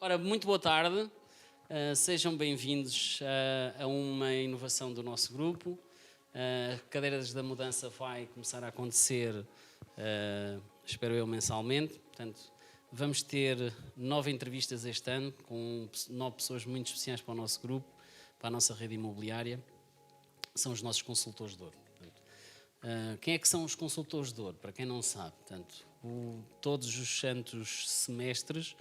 Ora, muito boa tarde. Sejam bem-vindos a uma inovação do nosso grupo. Cadeiras da Mudança vai começar a acontecer, espero eu, mensalmente. Portanto, vamos ter 9 entrevistas este ano, com 9 pessoas muito especiais para o nosso grupo, para a nossa rede imobiliária. São os nossos consultores de ouro. Quem é que são os consultores de ouro? Para quem não sabe, portanto, todos os santos semestres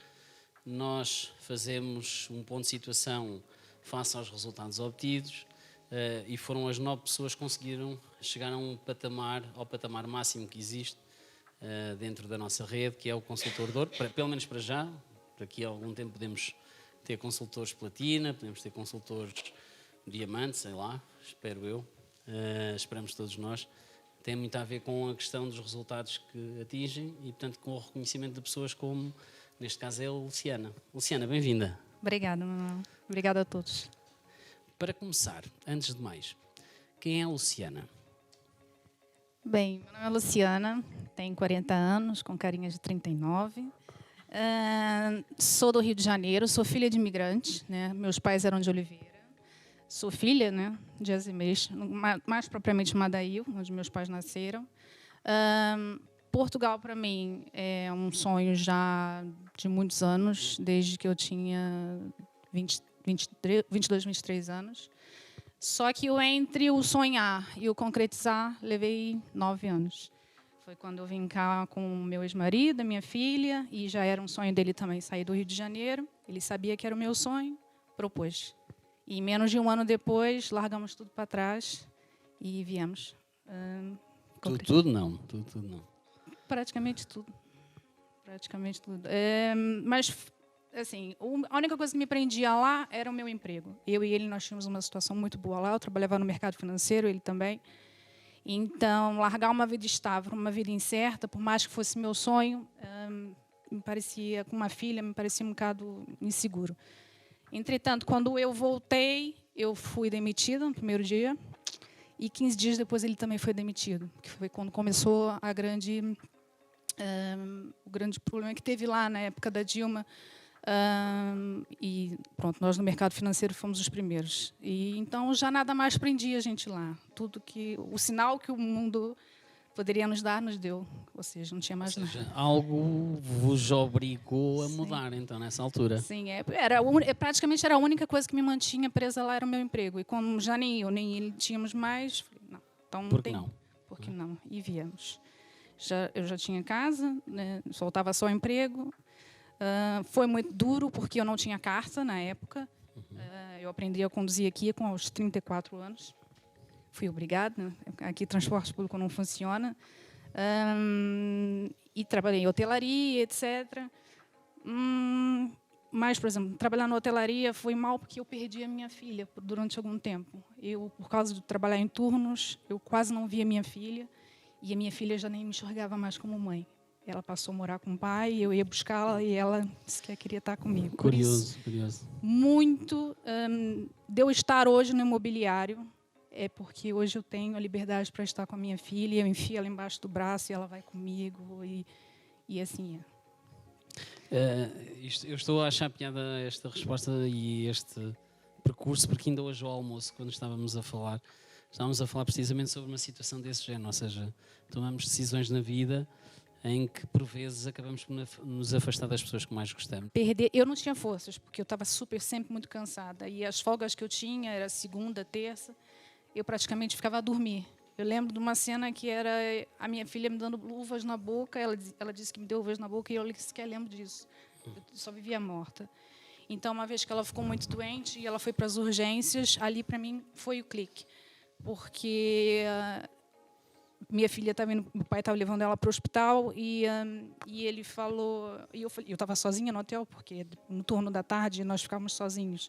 nós fazemos um ponto de situação face aos resultados obtidos e foram as 9 pessoas que conseguiram chegar a ao patamar máximo que existe dentro da nossa rede, que é o consultor de ouro, pelo menos para já. Daqui a algum tempo podemos ter consultores platina, podemos ter consultores diamante, sei lá, espero eu, esperamos todos nós. Tem muito a ver com a questão dos resultados que atingem e, portanto, com o reconhecimento de pessoas como, neste caso, é a Luciana. Luciana, bem-vinda. Obrigada, Manuel. Obrigada a todos. Para começar, antes de mais, quem é a Luciana? Bem, meu nome é Luciana, tenho 40 anos, com carinha de 39. Sou do Rio de Janeiro, sou filha de imigrantes, né? Meus pais eram de Oliveira. Sou filha, né, de Azemês, mais propriamente Madail, onde meus pais nasceram. Portugal, para mim, é um sonho já de muitos anos, desde que eu tinha 22, 23 anos. Só que entre o sonhar e o concretizar, levei 9 anos. Foi quando eu vim cá com o meu ex-marido, a minha filha, e já era um sonho dele também sair do Rio de Janeiro. Ele sabia que era o meu sonho, propôs. E menos de um ano depois, largamos tudo para trás e viemos. Tudo não. Praticamente tudo. Mas, assim, a única coisa que me prendia lá era o meu emprego. Eu e ele, nós tínhamos uma situação muito boa lá. Eu trabalhava no mercado financeiro, ele também. Então, largar uma vida estável, uma vida incerta, por mais que fosse meu sonho, me parecia, com uma filha, me parecia um bocado inseguro. Entretanto, quando eu voltei, eu fui demitida no primeiro dia. E 15 dias depois ele também foi demitido, que foi quando começou o grande problema que teve lá na época da Dilma. E pronto, nós no mercado financeiro fomos os primeiros. E então já nada mais prendia a gente lá. O sinal que o mundo poderia nos dar, nos deu. Ou seja, não tinha mais nada. Algo vos obrigou a mudar, então, nessa altura? Sim, praticamente era a única coisa que me mantinha presa lá, era o meu emprego. E como já nem eu, nem ele tínhamos mais, falei, não. Então, Por que não? E viemos. Eu já tinha casa, né, soltava só o emprego. Foi muito duro, porque eu não tinha carta na época. Eu aprendi a conduzir aqui com aos 34 anos. Fui obrigada, né? Aqui transporte público não funciona. E trabalhei em hotelaria, etc. Mas, por exemplo, trabalhar na hotelaria foi mal porque eu perdi a minha filha durante algum tempo. Por causa de trabalhar em turnos, eu quase não via minha filha. E a minha filha já nem me enxergava mais como mãe. Ela passou a morar com o pai, eu ia buscá-la e ela disse que queria estar comigo. Curioso. Muito de eu estar hoje no imobiliário é porque hoje eu tenho a liberdade para estar com a minha filha, eu enfio ela embaixo do braço e ela vai comigo e assim é. Eu estou a achar piada esta resposta e este percurso, porque ainda hoje ao almoço, quando estávamos a falar precisamente sobre uma situação desse género, ou seja, tomamos decisões na vida em que, por vezes, acabamos por nos afastar das pessoas que mais gostamos. Eu não tinha forças, porque eu estava sempre muito cansada. E as folgas que eu tinha era segunda, terça, eu praticamente ficava a dormir. Eu lembro de uma cena que era a minha filha me dando uvas na boca, ela disse que me deu uvas na boca e eu sequer lembro disso. Eu só vivia morta. Então, uma vez que ela ficou muito doente e ela foi para as urgências, ali, para mim, foi o clique. Porque minha filha meu pai estava levando ela para o hospital e ele falou, e eu estava sozinha no hotel, porque no turno da tarde nós ficávamos sozinhos.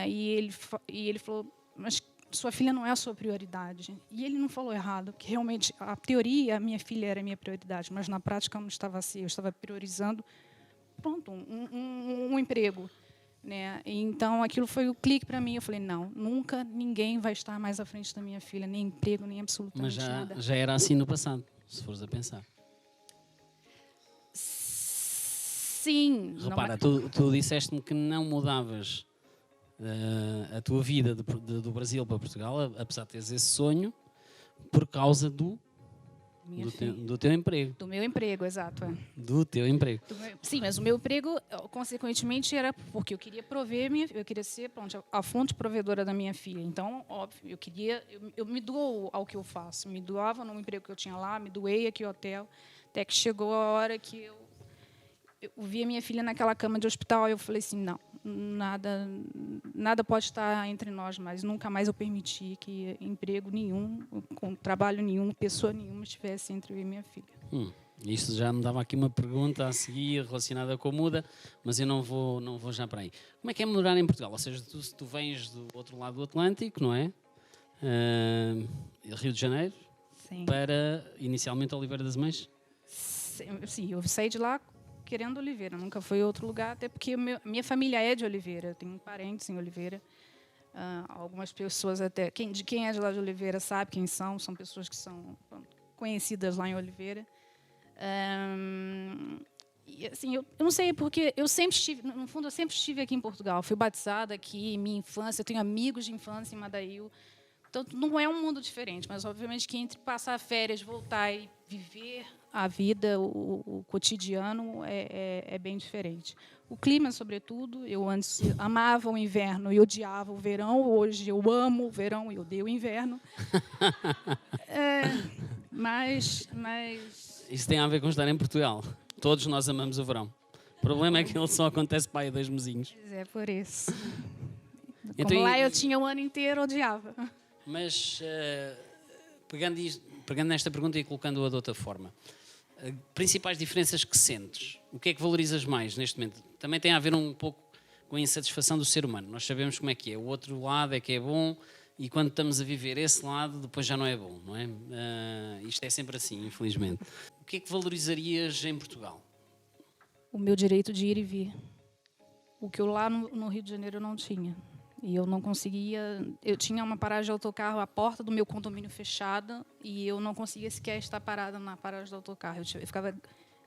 E ele falou, mas sua filha não é a sua prioridade. E ele não falou errado, porque realmente, a teoria, a minha filha era a minha prioridade, mas na prática não estava assim. Eu estava priorizando, pronto, um emprego. Né? Então, aquilo foi o clique para mim. Eu falei, não, nunca ninguém vai estar mais à frente da minha filha, nem emprego, nem absolutamente nada. Mas já era assim no passado, se fores a pensar. Sim. Repara, tu disseste-me que não mudavas a tua vida do Brasil para Portugal, apesar de teres esse sonho, por causa do teu emprego. Do meu emprego, exato. Do teu emprego. Sim, mas o meu emprego, consequentemente, era porque eu queria prover, eu queria ser a fonte provedora da minha filha. Então, óbvio, eu me dou ao que eu faço. Me doava no emprego que eu tinha lá, me doei aqui no hotel, até que chegou a hora que eu vi a minha filha naquela cama de hospital, eu falei assim, não, nada pode estar entre nós mais. Nunca mais eu permiti que emprego nenhum, com trabalho nenhum, pessoa nenhuma estivesse entre eu e minha filha. Isto já me dava aqui uma pergunta a seguir relacionada com a muda, mas eu não vou já para aí. Como é que é morar em Portugal? Ou seja, tu vens do outro lado do Atlântico, não é? Rio de Janeiro, Sim. Para inicialmente Oliveira das Mães? Sim, eu saí de lá querendo Oliveira, nunca foi outro lugar, até porque minha família é de Oliveira, eu tenho parentes em Oliveira. Algumas pessoas até, de quem é de lá de Oliveira sabe quem são pessoas que são conhecidas lá em Oliveira. E, assim, eu não sei, porque eu sempre estive, no fundo, eu sempre estive aqui em Portugal, fui batizada aqui, minha infância, eu tenho amigos de infância em Madail, então não é um mundo diferente, mas obviamente que entre passar férias, voltar e viver a vida, o cotidiano é bem diferente. O clima, sobretudo, eu antes amava o inverno e odiava o verão. Hoje eu amo o verão e odeio o inverno. Mas isso tem a ver com estar em Portugal. Todos nós amamos o verão. O problema é que ele só acontece para aí 2 mesinhos. É por isso. Então, lá eu tinha o ano inteiro, odiava. Mas pegando nesta pergunta e colocando-a de outra forma, principais diferenças que sentes? O que é que valorizas mais neste momento? Também tem a ver um pouco com a insatisfação do ser humano. Nós sabemos como é que é. O outro lado é que é bom e quando estamos a viver esse lado, depois já não é bom, não é? Isto é sempre assim, infelizmente. O que é que valorizarias em Portugal? O meu direito de ir e vir. O que eu lá no Rio de Janeiro eu não tinha. E eu não conseguia... Eu tinha uma paragem de autocarro, a porta do meu condomínio fechada, e eu não conseguia sequer estar parada na paragem do autocarro. Eu ficava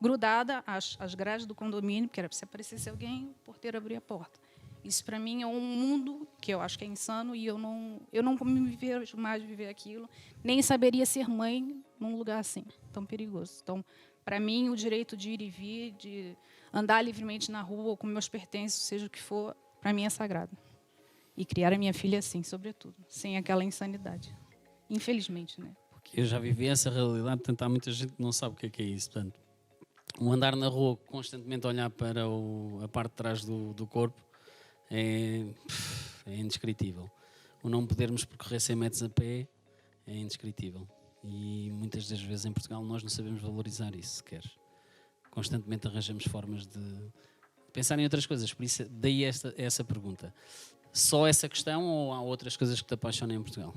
grudada às grades do condomínio, porque era se aparecesse alguém, o porteiro abria a porta. Isso, para mim, é um mundo que eu acho que é insano, e eu não me vejo mais viver aquilo, nem saberia ser mãe num lugar assim, tão perigoso. Então, para mim, o direito de ir e vir, de andar livremente na rua, com meus pertences, seja o que for, para mim é sagrado. E criar a minha filha assim, sobretudo, sem aquela insanidade. Infelizmente, né? Porque eu já vivi essa realidade, portanto, há muita gente que não sabe o que é isso. Portanto, o andar na rua, constantemente olhar para a parte de trás do corpo, é indescritível. O não podermos percorrer 100 metros a pé é indescritível. E muitas das vezes em Portugal nós não sabemos valorizar isso sequer. Constantemente arranjamos formas de pensar em outras coisas. Por isso, daí essa pergunta. Só essa questão ou há outras coisas que te apaixonam em Portugal?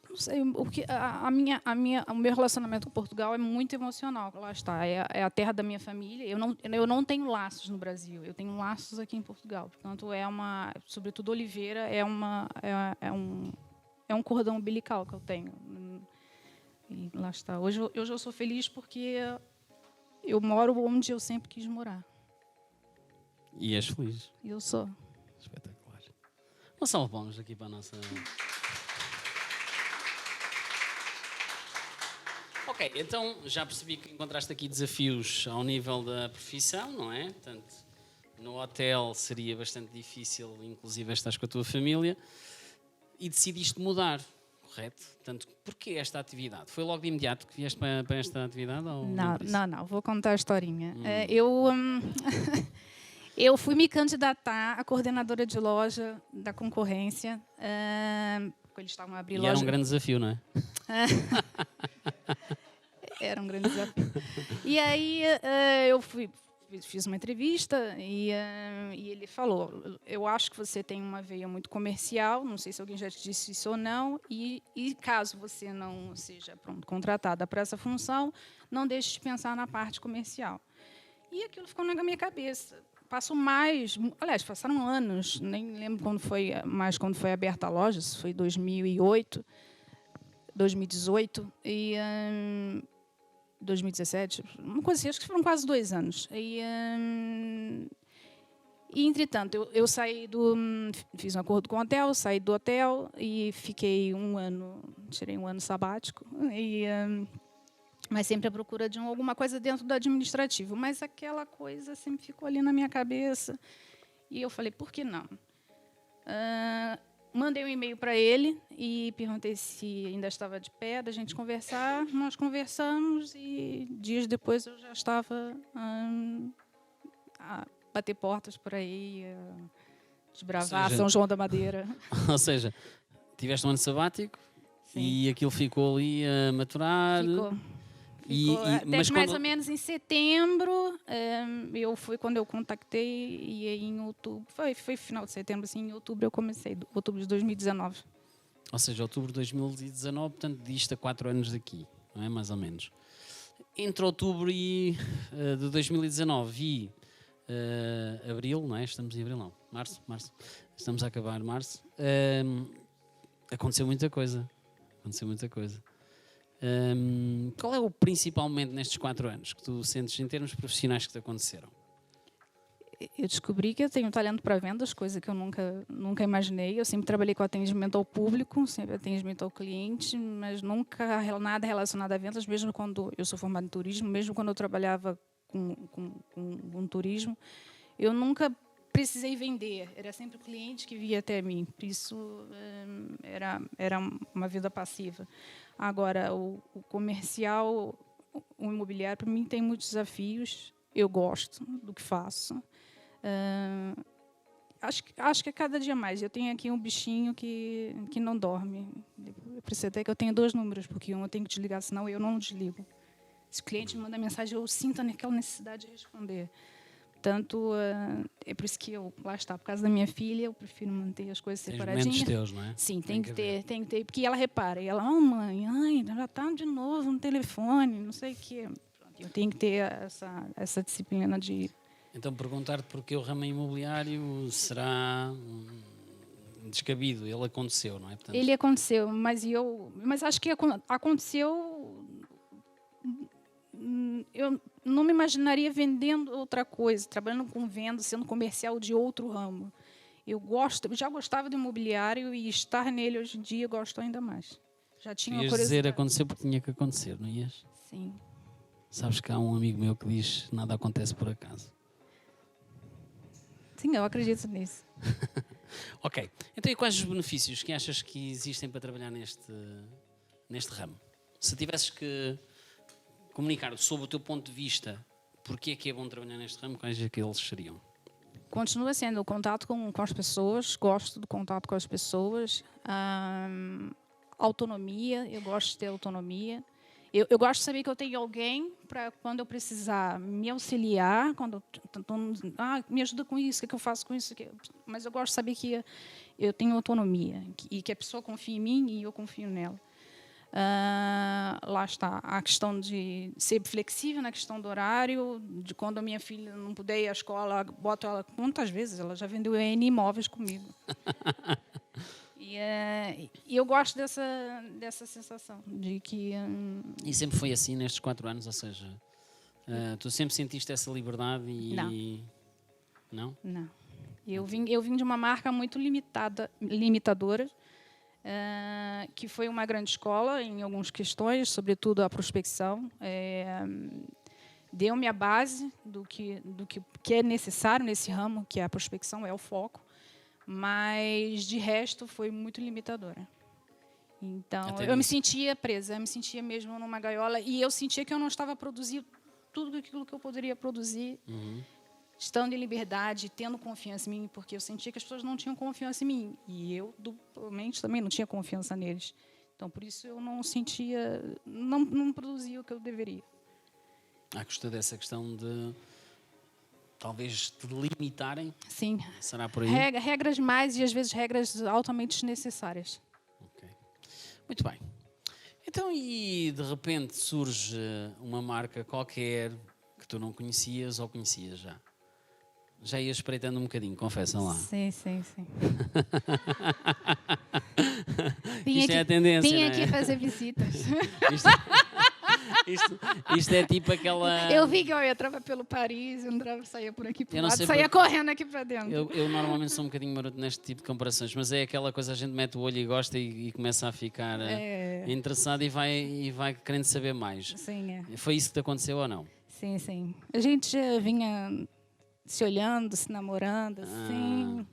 Não sei, o meu relacionamento com Portugal é muito emocional. Lá está, é a terra da minha família. Eu não tenho laços no Brasil, eu tenho laços aqui em Portugal. Portanto, sobretudo Oliveira, é um cordão umbilical que eu tenho. E lá está. Hoje eu sou feliz porque eu moro onde eu sempre quis morar. E és feliz? Eu sou. Espetacular. Não são bons aqui para a nossa... Ok, então já percebi que encontraste aqui desafios ao nível da profissão, não é? Portanto, no hotel seria bastante difícil, inclusive estás com a tua família, e decidiste mudar, correto? Portanto, porquê esta atividade? Foi logo de imediato que vieste para esta atividade? Ou não, vou contar a historinha. Eu fui me candidatar à coordenadora de loja da concorrência, porque eles estavam a abrir loja. Era um grande desafio, não é? Era um grande desafio. E aí eu fiz uma entrevista e ele falou: eu acho que você tem uma veia muito comercial, não sei se alguém já te disse isso ou não, e caso você não seja contratada para essa função, não deixe de pensar na parte comercial. E aquilo ficou na minha cabeça. Passaram anos, nem lembro quando foi aberta a loja, isso foi 2008, 2018, 2017, uma coisa assim, acho que foram quase 2 anos. E entretanto, eu fiz um acordo com o hotel, saí do hotel e fiquei 1 ano, tirei 1 ano sabático, mas sempre à procura de alguma coisa dentro do administrativo. Mas aquela coisa sempre ficou ali na minha cabeça. E eu falei, por que não? Mandei um e-mail para ele e perguntei se ainda estava de pé da gente conversar. Nós conversamos e dias depois eu já estava a bater portas por aí, desbravar São João da Madeira. Ou seja, tiveste um ano sabático. Sim. E aquilo ficou ali a maturar. Ficou. Mas mais ou menos em setembro, foi quando eu contactei, e aí em outubro, foi final de setembro, assim, em outubro eu comecei, outubro de 2019. Ou seja, outubro de 2019, portanto, disto a 4 anos daqui, não é? Mais ou menos. Entre outubro de 2019 e abril, não é? Estamos em abril, não. Março. Estamos a acabar março. Aconteceu muita coisa. Qual é o principalmente nestes 4 anos que tu sentes em termos profissionais que te aconteceram? Eu descobri que eu tenho talento para vendas, coisa que eu nunca imaginei. Eu sempre trabalhei com atendimento ao público, sempre atendimento ao cliente, mas nunca nada relacionado a vendas, mesmo quando eu sou formada em turismo, mesmo quando eu trabalhava com turismo, eu nunca precisei vender, era sempre o cliente que via até mim, por isso era uma vida passiva. Agora, o comercial, o imobiliário, para mim tem muitos desafios, eu gosto do que faço. Acho que é cada dia mais. Eu tenho aqui um bichinho que não dorme. Eu preciso até que eu tenha 2 números, porque um eu tenho que desligar, senão eu não desligo. Se o cliente me manda mensagem, eu sinto aquela necessidade de responder. Portanto, é por isso que lá está, por causa da minha filha, eu prefiro manter as coisas separadinhas. Momentos teus, não é? Sim, tem que ter, porque ela repara, e ela, mãe, já está de novo no telefone, não sei o quê. Eu tenho que ter essa disciplina de... Então, perguntar-te porque o ramo imobiliário será descabido, ele aconteceu, não é? Portanto... Ele aconteceu, mas acho que aconteceu... Eu não me imaginaria vendendo outra coisa, trabalhando com venda, sendo comercial de outro ramo. Eu já gostava do imobiliário e estar nele hoje em dia eu gosto ainda mais. Já tinha uma curiosidade. Dizer aconteceu porque tinha que acontecer, não ias? Sim. Sabes que há um amigo meu que diz nada acontece por acaso. Sim, eu acredito nisso. Ok. Então, e quais os benefícios que achas que existem para trabalhar neste ramo? Se tivesses que comunicar sobre o teu ponto de vista, porque é que é bom trabalhar neste ramo, quais é que eles seriam? Continua sendo o contato com as pessoas, gosto do contato com as pessoas, autonomia, eu gosto de ter autonomia. Eu gosto de saber que eu tenho alguém para quando eu precisar me auxiliar, quando me ajuda com isso, o que eu faço com isso. Mas eu gosto de saber que eu tenho autonomia e que a pessoa confia em mim e eu confio nela. Lá está a questão de ser flexível na questão do horário, de quando a minha filha não puder ir à escola, boto ela quantas vezes, ela já vendeu N imóveis comigo. E eu gosto dessa sensação de que... E sempre foi assim nestes 4 anos, ou seja, tu sempre sentiste essa liberdade e... Não? Não. Eu vim de uma marca muito limitadora, que foi uma grande escola em algumas questões, sobretudo a prospecção. Deu-me a base do que é necessário nesse ramo, que é a prospecção, é o foco, mas, de resto, foi muito limitadora. Então, eu me sentia presa, eu me sentia mesmo numa gaiola, e eu sentia que eu não estava produzindo tudo aquilo que eu poderia produzir, estando em liberdade, tendo confiança em mim, porque eu sentia que as pessoas não tinham confiança em mim, e eu, duplamente, também não tinha confiança neles. Então, por isso, eu não sentia, não produzia o que eu deveria. Custa dessa questão de... talvez te limitarem? Sim. Será por aí? Regras mais e, às vezes, regras altamente desnecessárias. Ok. Muito bem. Então, e de repente surge uma marca qualquer que tu não conhecias ou conhecias já? Já ias espreitando um bocadinho, confessam lá. Sim. Isto é a tendência, Vim não é? aqui fazer visitas. Isto é tipo aquela... Eu vi que eu entrava pelo Paris, entrava, saía por aqui pro lado, sei saía correndo aqui para dentro. Eu normalmente sou um bocadinho maroto neste tipo de comparações, mas é aquela coisa, a gente mete o olho e gosta e começa a ficar interessado e vai querendo saber mais. Sim, é. Foi isso que te aconteceu ou não? Sim, sim. A gente já vinha se olhando, se namorando, assim,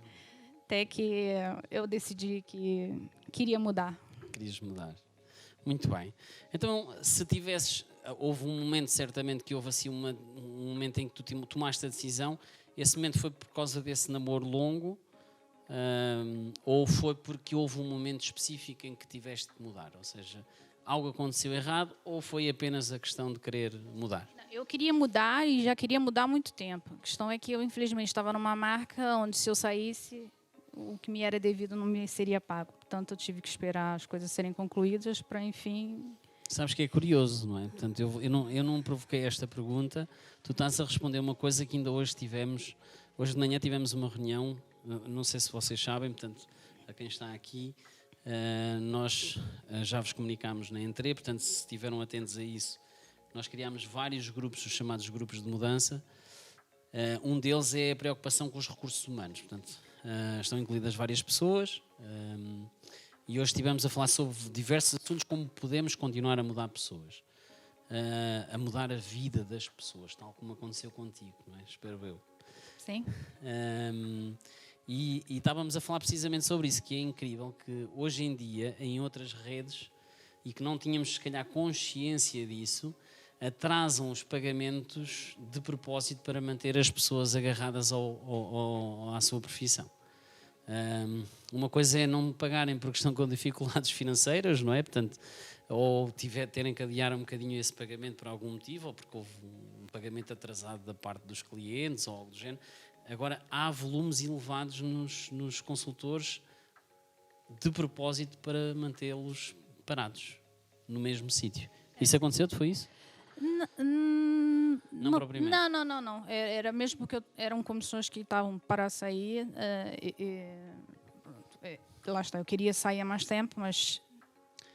até que eu decidi que queria mudar. Querias mudar. Muito bem. Então, se tivesses... Houve um momento, certamente, que houve assim um momento em que tu tomaste a decisão. Esse momento foi por causa desse namoro longo? Ou foi porque houve um momento específico em que tiveste que mudar? Ou seja, algo aconteceu errado ou foi apenas a questão de querer mudar? Eu queria mudar e já queria mudar há muito tempo. A questão é que eu, infelizmente, estava numa marca onde, se eu saísse, o que me era devido não me seria pago. Portanto, eu tive que esperar as coisas serem concluídas para, enfim... Sabes que é curioso, não é? Portanto, eu não provoquei esta pergunta. Tu estás a responder uma coisa que ainda hoje tivemos. Hoje de manhã tivemos uma reunião, não sei se vocês sabem, portanto, a quem está aqui, nós já vos comunicámos na Entre, portanto, se estiveram atentos a isso, nós criámos vários grupos, os chamados grupos de mudança. Um deles é a preocupação com os recursos humanos. Portanto, estão incluídas várias pessoas e hoje estivemos a falar sobre diversos assuntos, como podemos continuar a mudar pessoas, a mudar a vida das pessoas, tal como aconteceu contigo, não é? Espero eu. Sim. E estávamos a falar precisamente sobre isso, que é incrível que hoje em dia, em outras redes, e que não tínhamos se calhar consciência disso, atrasam os pagamentos de propósito para manter as pessoas agarradas à sua profissão. Uma coisa é não me pagarem porque estão com dificuldades financeiras, não é? Portanto, ou terem que adiar um bocadinho esse pagamento por algum motivo, ou porque houve um pagamento atrasado da parte dos clientes ou algo do género. Agora, há volumes elevados nos consultores de propósito para mantê-los parados no mesmo sítio. Isso aconteceu-te, foi isso? Não propriamente. Não. Era mesmo porque eram comissões que estavam para sair. Lá está, eu queria sair há mais tempo, mas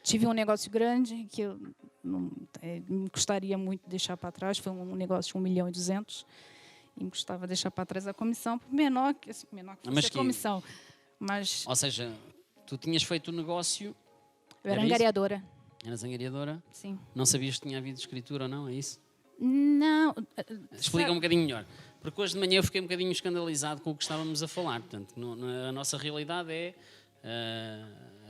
tive um negócio grande que eu me gostaria muito de deixar para trás. Foi um negócio de 1.200.000 e me gostava de deixar para trás a comissão, por menor que fosse a comissão. Mas, ou seja, tu tinhas feito o negócio... Eu era angariadora. Eras angariadora? Sim. Não sabias que tinha havido escritura ou não, é isso? Não. Explica um bocadinho melhor. Porque hoje de manhã eu fiquei um bocadinho escandalizado com o que estávamos a falar. Portanto, a nossa realidade é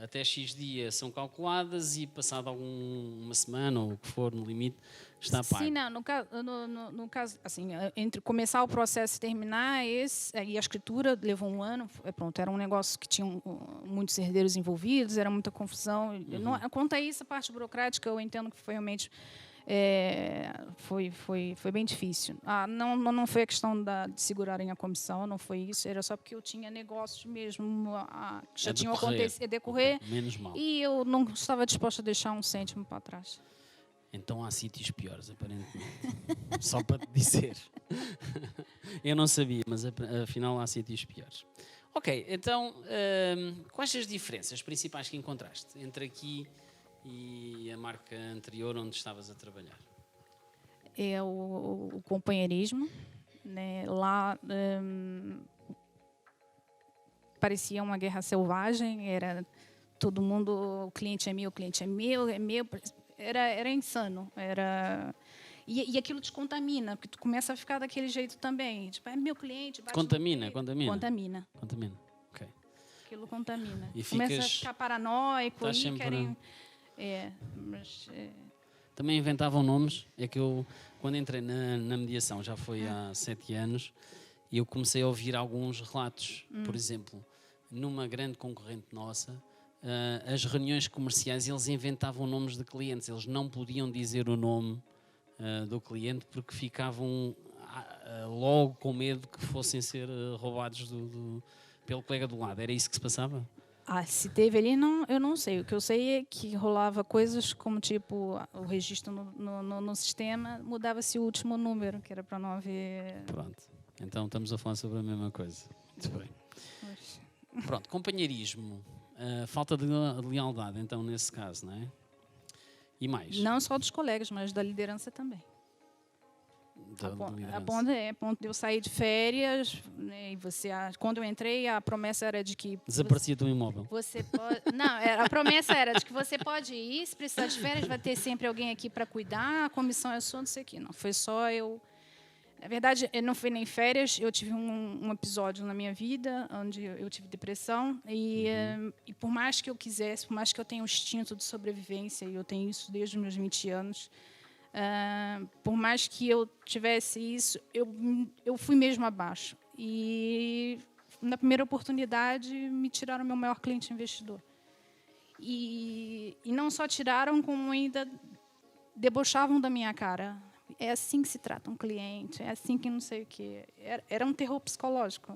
até X dias são calculadas e passado uma semana ou o que for, no limite, está pago. Sim, não. No caso, assim, entre começar o processo e terminar, e a escritura levou um ano. Pronto, era um negócio que tinha muitos herdeiros envolvidos, era muita confusão. Quanto a isso, a parte burocrática, eu entendo que foi realmente... foi bem difícil. Não foi a questão de segurarem a comissão, não foi isso, era só porque eu tinha negócios mesmo que já tinham acontecido a decorrer, menos mal. E eu não estava disposta a deixar um cêntimo para trás. Então há sítios piores, aparentemente. Só para te dizer. Eu não sabia, mas afinal há sítios piores. Ok, então quais as diferenças principais que encontraste entre aqui e a marca anterior onde estavas a trabalhar? É o companheirismo, né? Lá parecia uma guerra selvagem, era todo mundo, o cliente é meu, é meu, era insano, e aquilo te contamina, porque tu começa a ficar daquele jeito também, tipo, é meu cliente, contamina. Okay. Aquilo contamina. E começa a ficar paranoico e querem... Também inventavam nomes. É que eu, quando entrei na mediação, já foi há 7 anos, e eu comecei a ouvir alguns relatos. Por exemplo, numa grande concorrente nossa, as reuniões comerciais, eles inventavam nomes de clientes. Eles não podiam dizer o nome do cliente porque ficavam logo com medo que fossem ser roubados pelo colega do lado. Era isso que se passava? Se teve ali, eu não sei. O que eu sei é que rolava coisas como, tipo, o registro no sistema, mudava-se o último número, que era para não haver... Pronto. Então estamos a falar sobre a mesma coisa. Muito bem. Pronto, companheirismo. Falta de lealdade, então, nesse caso, não é? E mais? Não só dos colegas, mas da liderança também. A ponto de eu sair de férias, né, e quando eu entrei, a promessa era de que Desaparecia do imóvel. você pode, não, a promessa era de que você pode ir, se precisar de férias, vai ter sempre alguém aqui para cuidar, a comissão é sua, não sei o quê. Não, foi só eu. Na verdade, não foi nem férias, eu tive um episódio na minha vida onde eu tive depressão e por mais que eu quisesse, por mais que eu tenha um instinto de sobrevivência, e eu tenho isso desde os meus 20 anos, por mais que eu tivesse isso, eu fui mesmo abaixo. E, na primeira oportunidade, me tiraram meu maior cliente investidor. E não só tiraram, como ainda debochavam da minha cara. É assim que se trata um cliente, é assim que não sei o quê. Era um terror psicológico.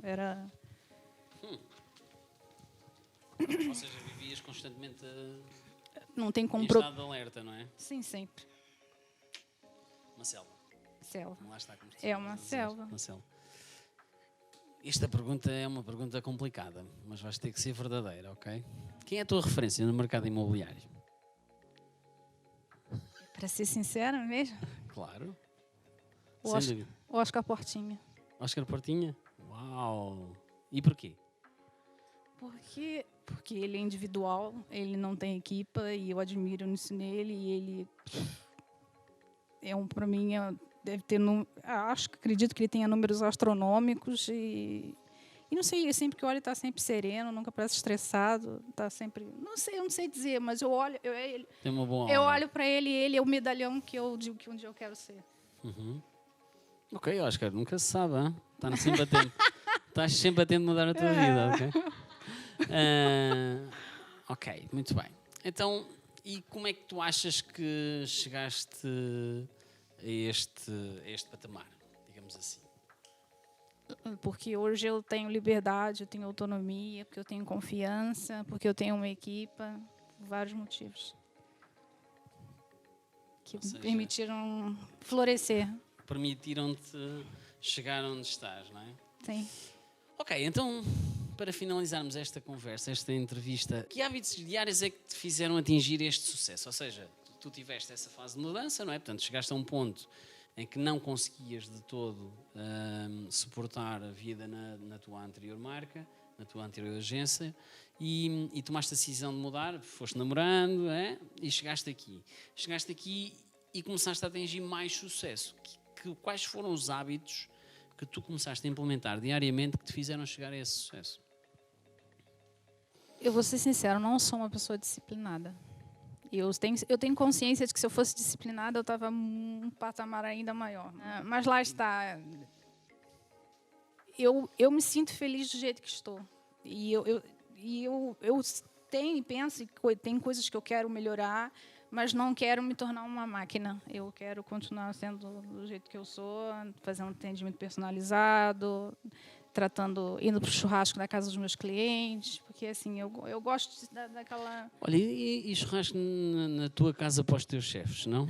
Ou seja, vivias constantemente Não tem como em estado de alerta, não é? Sim, sempre. Uma selva. Selva. Lá está, como É uma selva. Uma selva. Esta pergunta é uma pergunta complicada, mas vais ter que ser verdadeira, ok? Quem é a tua referência no mercado imobiliário? Para ser sincera mesmo, Claro. o Oscar Portinha. Oscar Portinha? Uau! E porquê? Porque ele é individual, ele não tem equipa, e eu admiro isso nele, e ele para mim, deve ter, acredito que ele tenha números astronômicos, e não sei, sempre que eu olho, ele está sempre sereno, nunca parece estressado, está sempre, eu não sei dizer, mas eu olho, Tem uma boa eu aura. olho para ele, e ele é o medalhão que eu digo que um dia eu quero ser. Ok, Oscar, nunca se sabe, hein? Estás sempre a tempo. Estás sempre a tempo de mudar a tua vida, ok? Ok, muito bem. Então, e como é que tu achas que chegaste a este patamar, digamos assim? Porque hoje eu tenho liberdade, eu tenho autonomia, porque eu tenho confiança, porque eu tenho uma equipa, por vários motivos que permitiram florescer. Permitiram-te chegar onde estás, não é? Sim. Ok, então, para finalizarmos esta conversa, esta entrevista, que hábitos diários é que te fizeram atingir este sucesso? Ou seja, tu tiveste essa fase de mudança, não é? Portanto, chegaste a um ponto em que não conseguias de todo suportar a vida na tua anterior marca, na tua anterior agência, e tomaste a decisão de mudar, foste namorando, e chegaste aqui. Chegaste aqui e começaste a atingir mais sucesso. Quais foram os hábitos que tu começaste a implementar diariamente que te fizeram chegar a esse sucesso? Eu vou ser sincera, eu não sou uma pessoa disciplinada. Eu tenho consciência de que se eu fosse disciplinada, eu estava um patamar ainda maior. Mas lá está. Eu me sinto feliz do jeito que estou. E eu tenho e penso que tem coisas que eu quero melhorar, mas não quero me tornar uma máquina. Eu quero continuar sendo do jeito que eu sou, fazendo um atendimento personalizado, indo para o churrasco da casa dos meus clientes, porque assim, eu gosto daquela... Olha, e churrasco na tua casa para os teus chefes, não?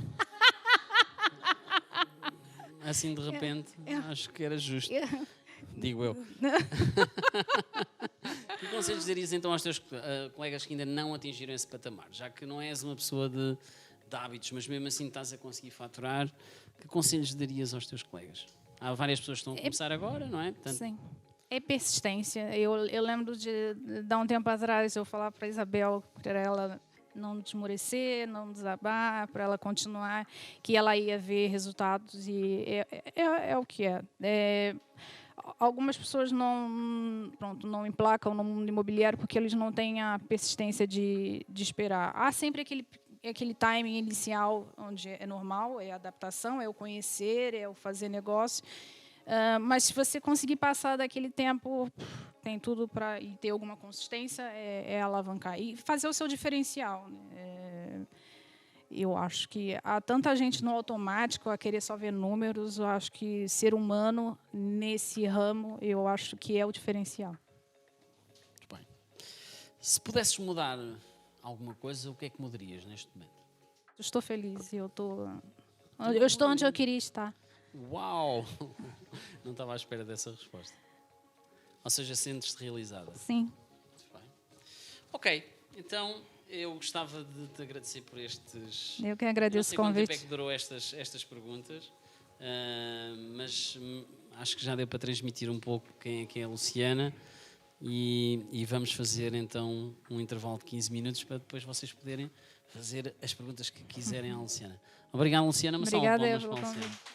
Assim, de repente, acho que era justo. Digo eu. Que conselhos darias então aos teus colegas que ainda não atingiram esse patamar? Já que não és uma pessoa de hábitos, mas mesmo assim estás a conseguir faturar, que conselhos darias aos teus colegas? Há várias pessoas que estão a começar agora, não é? Portanto, sim. É persistência. Eu lembro de dar um tempo atrás, eu falar para a Isabel, para ela não desmorecer, não desabar, para ela continuar, que ela ia ver resultados, e é o que é. Algumas pessoas não emplacam no mundo imobiliário porque eles não têm a persistência de esperar. Há sempre aquele timing inicial onde é normal, é a adaptação, é o conhecer, é o fazer negócio. Mas se você conseguir passar daquele tempo, tem tudo para ter alguma consistência, é alavancar e fazer o seu diferencial, né? Eu acho que há tanta gente no automático a querer só ver números. Eu acho que ser humano nesse ramo, eu acho que é o diferencial. Muito bem. Se pudesses mudar alguma coisa, o que é que mudarias neste momento? Eu estou feliz e eu estou onde eu queria estar. Uau! Não estava à espera dessa resposta. Ou seja, sentes-te realizada? Sim. Muito bem. Ok, então Eu gostava de te agradecer por estes... Eu que agradeço o Não sei quanto tempo é convite. que durou estas perguntas, mas acho que já deu para transmitir um pouco quem é a Luciana e vamos fazer então um intervalo de 15 minutos para depois vocês poderem fazer as perguntas que quiserem à Luciana. Obrigado, Luciana. Uma salva de Obrigada palmas pelo para a Luciana. convite.